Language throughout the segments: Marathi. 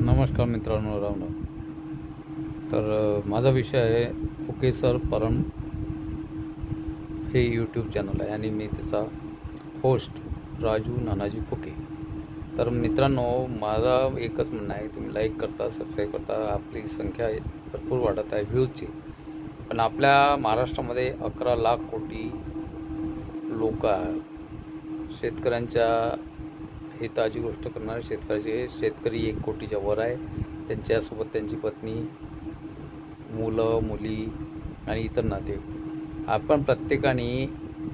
नमस्कार मित्रांनो, राम राम. तर माझा विषय आहे फुके सर परम. हे यूट्यूब चॅनल आहे आणि मी त्याचा होस्ट राजू नानाजी फुके. तर मित्रांनो, माझा एकच म्हणणं आहे, तुम्ही लाईक करता, सबस्क्राईब करता, आपली संख्या भरपूर वाढत आहे व्ह्यूजची. पण आपल्या महाराष्ट्रामध्ये 11 लाख कोटी लोक आहेत. शेतकऱ्यांच्या हिताची गोष्ट करणारे शेतकरी 1 कोटीच्या वर आहे. त्यांच्यासोबत त्यांची पत्नी, मुलं मुली आणि इतर नाते. आपण प्रत्येकाने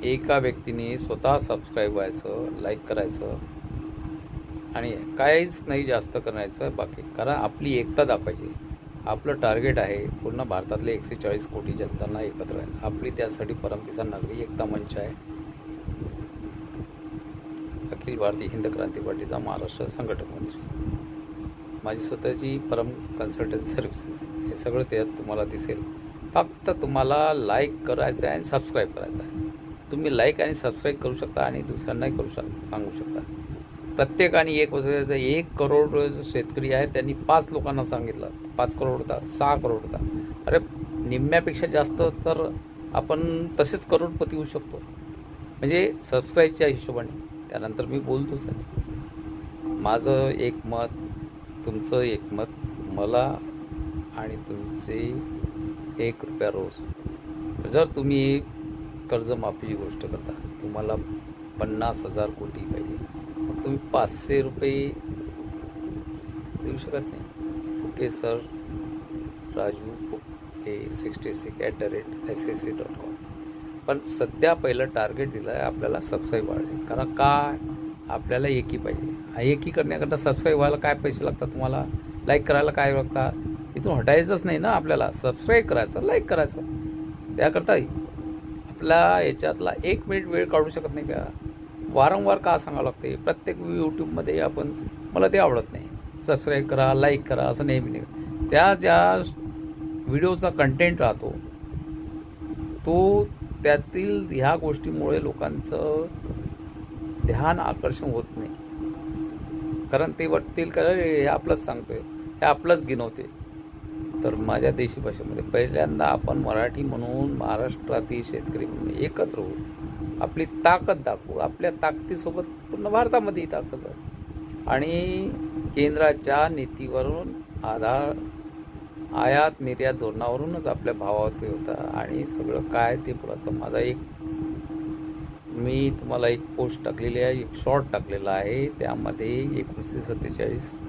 एका व्यक्तीने स्वतः सबस्क्राईब व्हायचं, लाईक करायचं आणि काहीच नाही जास्त करायचं बाकी. कारण आपली एकता दाखवायची. आपलं टार्गेट आहे पूर्ण भारतातले 140 कोटी जनतांना एकत्र आहे. आपली त्यासाठी परमकिसान नागरी एकता मंच आहे, अखिल भारतीय हिंद क्रांती पार्टीचा महाराष्ट्र संघटक मंत्री, माझी स्वतःची परम कन्सल्टन्सी सर्व्हिसेस. हे सगळं त्यात तुम्हाला दिसेल. फक्त तुम्हाला लाईक करायचं आहे आणि सबस्क्राईब करायचं आहे. तुम्ही लाईक आणि सबस्क्राईब करू शकता आणि दुसऱ्यांनाही सांगू शकता. प्रत्येकाने 1 करोड शेतकरी आहेत, त्यांनी 5 लोकांना सांगितलं. 5 करोड होता, 6 करोड होता. अरे निम्म्यापेक्षा जास्त तर आपण तसेच करोडपती होऊ शकतो, म्हणजे सबस्क्राईबच्या हिशोबाने. त्यानंतर मी बोलतोच आहे. माझं एक मत, तुमचं एक मत, मला आणि तुमचे 1 रुपया रोज. जर तुम्ही कर्जमाफीची गोष्ट करता, तुम्हाला 50,000 कोटी पाहिजे, मग तुम्ही 500 रुपये देऊ शकत नाही. Phuke sir Raju Phuke 66@icc.com. पण सध्या पहिलं टार्गेट दिलं आहे आपल्याला सबस्क्राईब वाढले. कारण काय, आपल्याला एकी पाहिजे. एकी करण्याकरता सबस्क्राईब व्हायला काय पैसे लागतात तुम्हाला, लाईक करायला काय लागतात. इथून हटायचंच नाही ना आपल्याला. सबस्क्राईब करायचं, लाईक करायचं. त्याकरता आपला याच्यातला 1 मिनिट वेळ काढू शकत नाही का? वारंवार का सांगावं लागते प्रत्येक यूट्यूबमध्ये. आपण मला ते आवडत नाही. सबस्क्राईब करा, लाईक करा असं नेहमी नाही. ज्या व्हिडिओचा कंटेंट राहतो तो, त्यातील ह्या गोष्टीमुळे लोकांचं ध्यान आकर्षण होत नाही. कारण ते वाटतील का हे आपलंच सांगतोय, हे आपलंच गिनवते. तर माझ्या देशी भाषेमध्ये पहिल्यांदा आपण मराठी म्हणून, महाराष्ट्रातील शेतकरी म्हणून एकत्र होऊ, आपली ताकद दाखवू. आपल्या ताकदीसोबत पूर्ण भारतामध्ये ताकद आहे. आणि केंद्राच्या नीतीवरून आयात निर्यात धोरणावरूनच आपल्या भावावरती होता. आणि सगळं काय ते पुराचं. मी तुम्हाला एक पोस्ट टाकलेली आहे, एक शॉर्ट टाकलेला आहे. त्यामध्ये 1947